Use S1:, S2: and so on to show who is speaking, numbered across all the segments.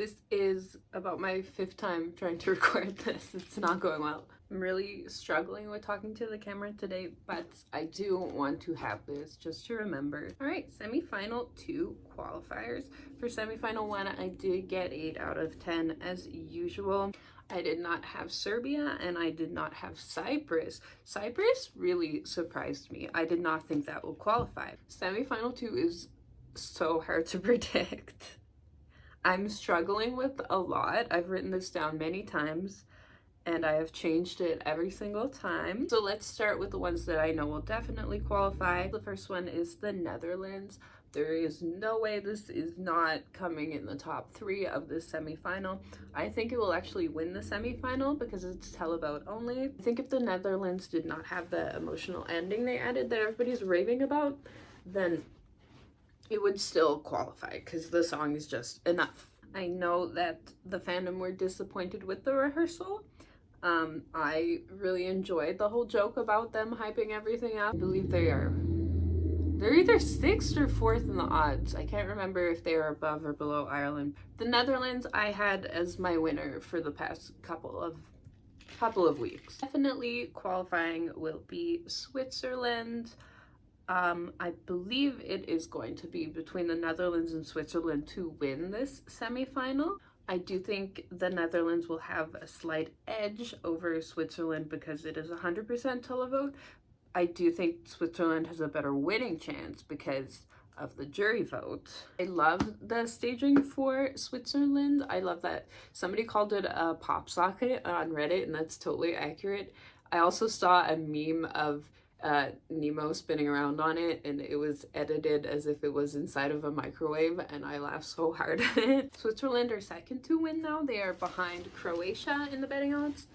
S1: This is about my 5th time trying to record this. It's not going well. I'm really struggling with talking to the camera today, but I do want to have this just to remember. All right, semifinal 2 qualifiers. For semifinal 1, I did get 8 out of 10 as usual. I did not have Serbia and I did not have Cyprus. Cyprus really surprised me. I did not think that would qualify. Semifinal 2 is so hard to predict. I'm struggling with a lot. I've written this down many times and I have changed it every single time. So let's start with the ones that I know will definitely qualify. The first one is the Netherlands. There is no way this is not coming in the top 3 of this semifinal. I think it will actually win the semifinal because it's televote only. I think if the Netherlands did not have the emotional ending they added that everybody's raving about, then it would still qualify because the song is just enough. I know that the fandom were disappointed with the rehearsal. I really enjoyed the whole joke about them hyping everything up. I believe they're either 6th or 4th in the odds. I can't remember if they are above or below Ireland. The Netherlands I had as my winner for the past couple of weeks. Definitely qualifying will be Switzerland. I believe it is going to be between the Netherlands and Switzerland to win this semifinal. I do think the Netherlands will have a slight edge over Switzerland because it is 100% televote. I do think Switzerland has a better winning chance because of the jury vote. I love the staging for Switzerland. I love that somebody called it a pop socket on Reddit, and that's totally accurate. I also saw a meme of Nemo spinning around on it, and it was edited as if it was inside of a microwave, and I laughed so hard at it. Switzerland are second to win now. They are behind Croatia in the betting odds.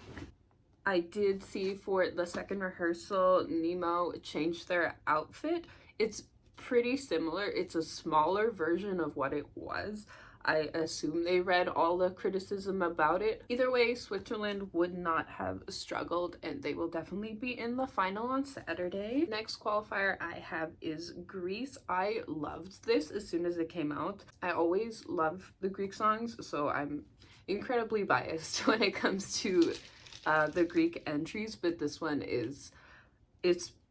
S1: I did see for the second rehearsal, Nemo changed their outfit. It's pretty similar. It's a smaller version of what it was. I assume they read all the criticism about it. Either way, Switzerland would not have struggled and they will definitely be in the final on Saturday. Next qualifier I have is Greece. I loved this as soon as it came out. I always love the Greek songs, so I'm incredibly biased when it comes to the Greek entries, but this one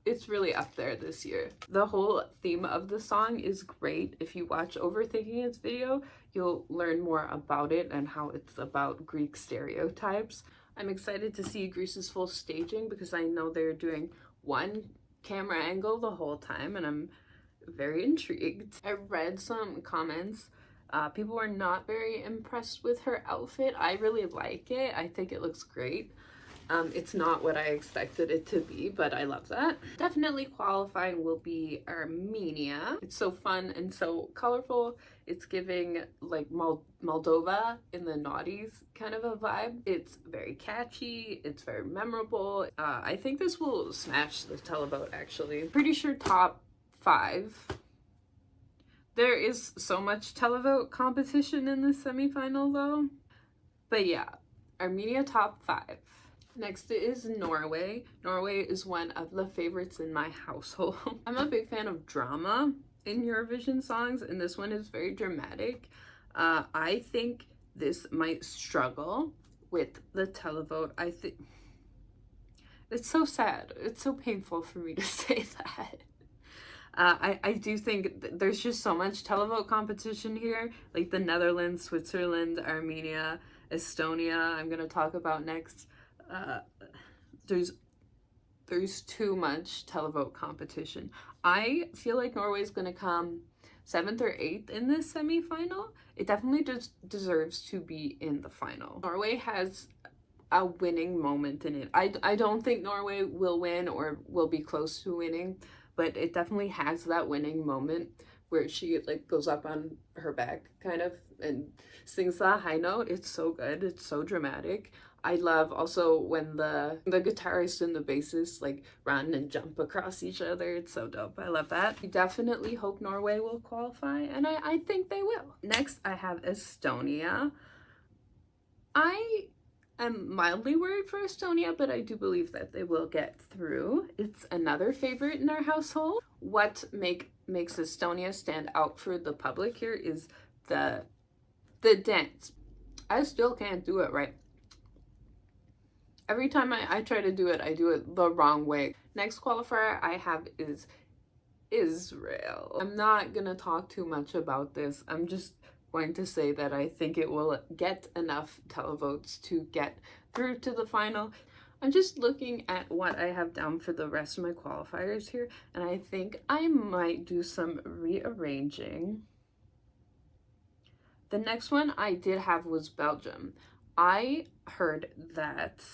S1: it's really up there this year. The whole theme of the song is great. If you watch Overthinking It's video, you'll learn more about it and how it's about Greek stereotypes. I'm excited to see Greece's full staging because I know they're doing one camera angle the whole time and I'm very intrigued. I read some comments. People were not very impressed with her outfit. I really like it. I think it looks great. It's not what I expected it to be, but I love that. Definitely qualifying will be Armenia. It's so fun and so colorful. It's giving like Moldova in the noughties kind of a vibe. It's very catchy. It's very memorable. I think this will smash the televote actually. Pretty sure top 5. There is so much televote competition in this semifinal though. But yeah, Armenia top 5. Next is Norway. Norway is one of the favorites in my household. I'm a big fan of drama in Eurovision songs, and this one is very dramatic. I think this might struggle with the televote. I think it's so sad. It's so painful for me to say that. I do think there's just so much televote competition here, like the Netherlands, Switzerland, Armenia, Estonia, I'm gonna talk about next. There's too much televote competition. I feel like Norway's gonna come 7th or 8th in this semifinal. It definitely just deserves to be in the final. Norway has a winning moment in it. I don't think Norway will win or will be close to winning, but it definitely has that winning moment where she like goes up on her back kind of and sings the high note. It's so good. It's so dramatic. I love also when the guitarist and the bassist like run and jump across each other. It's so dope. I love that. I definitely hope Norway will qualify, and I think they will. Next, I have Estonia. I am mildly worried for Estonia, but I do believe that they will get through. It's another favorite in our household. What makes Estonia stand out for the public here is the dance. I still can't do it right. Every time I try to do it, I do it the wrong way. Next qualifier I have is Israel. I'm not gonna talk too much about this. I'm just going to say that I think it will get enough televotes to get through to the final. I'm just looking at what I have down for the rest of my qualifiers here, and I think I might do some rearranging. The next one I did have was Belgium. I heard that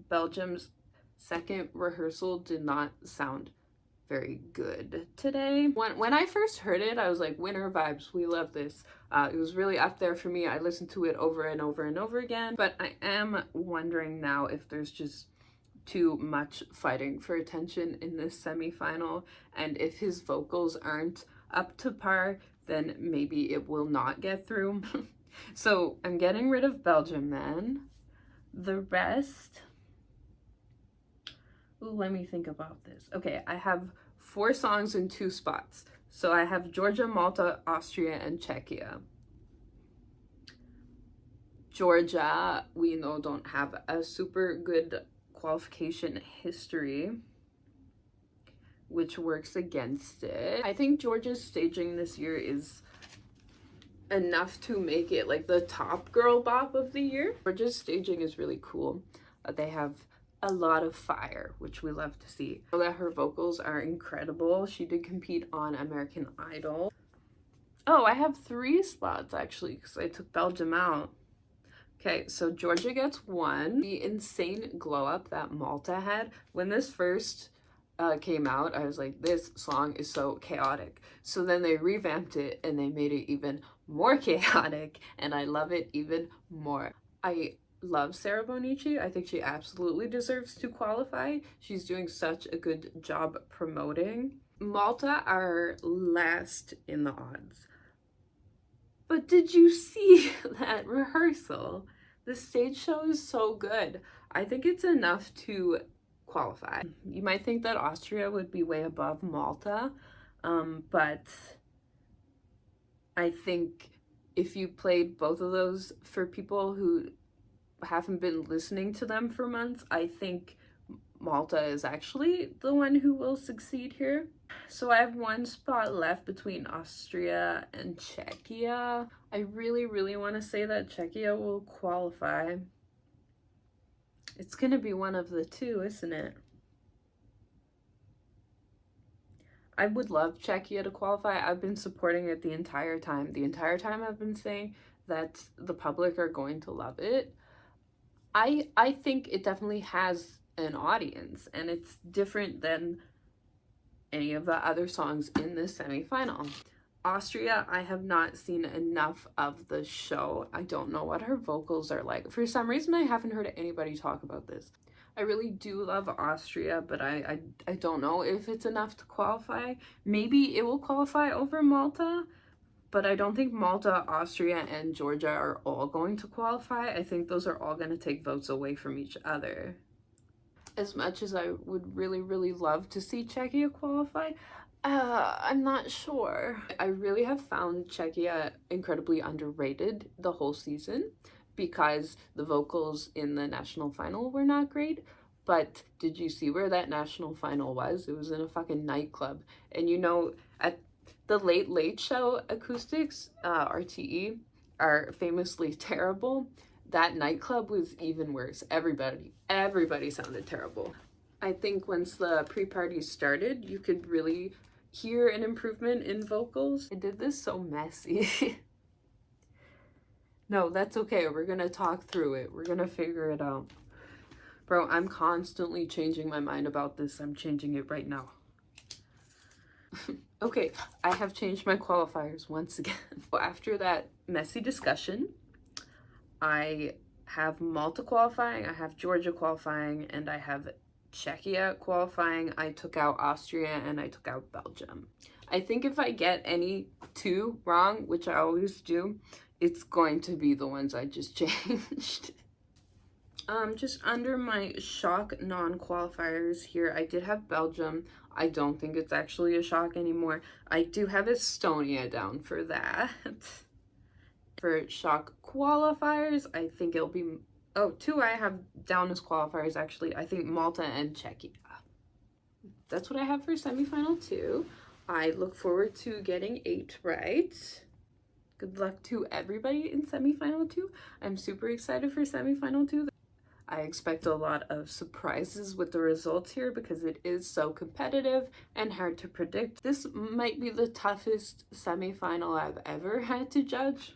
S1: Belgium's second rehearsal did not sound very good today. When I first heard it, I was like, winter vibes, we love this. It was really up there for me. I listened to it over and over and over again, but I am wondering now if there's just too much fighting for attention in this semifinal, and if his vocals aren't up to par, then maybe it will not get through. So I'm getting rid of Belgium then. The rest, ooh, let me think about this. Okay, I have 4 songs in 2 spots. So I have Georgia, Malta, Austria, and Czechia. Georgia, we know, don't have a super good qualification history, which works against it. I think Georgia's staging this year is enough to make it like the top girl bop of the year. Georgia's staging is really cool. They have a lot of fire, which we love to see. I know that her vocals are incredible. She did compete on American Idol. Oh, I have 3 spots actually because I took Belgium out. Okay, so Georgia gets 1. The insane glow up that Malta had when this first came out, I was like, this song is so chaotic. So then they revamped it and they made it even more chaotic, and I love it even more. I love Sarah Bonici. I think she absolutely deserves to qualify. She's doing such a good job promoting. Malta are last in the odds. But did you see that rehearsal? The stage show is so good. I think it's enough to qualify. You might think that Austria would be way above Malta, but I think if you played both of those for people who haven't been listening to them for months, I think Malta is actually the one who will succeed here. So I have 1 spot left between Austria and Czechia. I really want to say that Czechia will qualify. It's gonna be one of the 2, isn't it? I would love Czechia to qualify. I've been supporting it the entire time. The entire time I've been saying that the public are going to love it. I think it definitely has an audience, and it's different than any of the other songs in this semifinal. Austria, I have not seen enough of the show. I don't know what her vocals are like. For some reason, I haven't heard anybody talk about this. I really do love Austria, but I don't know if it's enough to qualify. Maybe it will qualify over Malta, but I don't think Malta, Austria, and Georgia are all going to qualify. I think those are all going to take votes away from each other. As much as I would really love to see Czechia qualify, I'm not sure. I really have found Czechia incredibly underrated the whole season because the vocals in the national final were not great. But did you see where that national final was? It was in a fucking nightclub. And you know, at the Late Late Show acoustics, RTE, are famously terrible. That nightclub was even worse. Everybody sounded terrible. I think once the pre-party started, you could really hear an improvement in vocals. I did this so messy. No, that's okay. We're gonna talk through it. We're gonna figure it out. Bro, I'm constantly changing my mind about this. I'm changing it right now. Okay, I have changed my qualifiers once again. After that messy discussion, I have Malta qualifying, I have Georgia qualifying, and I have Czechia qualifying. I took out Austria and I took out Belgium. I think if I get any 2 wrong, which I always do, it's going to be the ones I just changed. Just under my shock non-qualifiers here, I did have Belgium. I don't think it's actually a shock anymore. I do have Estonia down for that. For shock qualifiers, I think it'll be, oh, two I have down as qualifiers actually. I think Malta and Czechia. That's what I have for semifinal 2. I look forward to getting 8 right. Good luck to everybody in semifinal 2. I'm super excited for semifinal 2. I expect a lot of surprises with the results here because it is so competitive and hard to predict. This might be the toughest semifinal I've ever had to judge.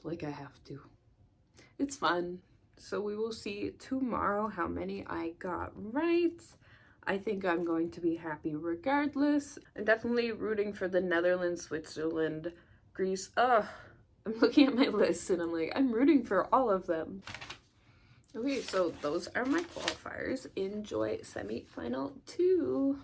S1: Like I have to. It's fun. So we will see tomorrow how many I got right. I think I'm going to be happy regardless. I'm definitely rooting for the Netherlands, Switzerland, Greece. Ugh, I'm looking at my list and I'm like, I'm rooting for all of them. Okay, so those are my qualifiers. Enjoy semifinal 2.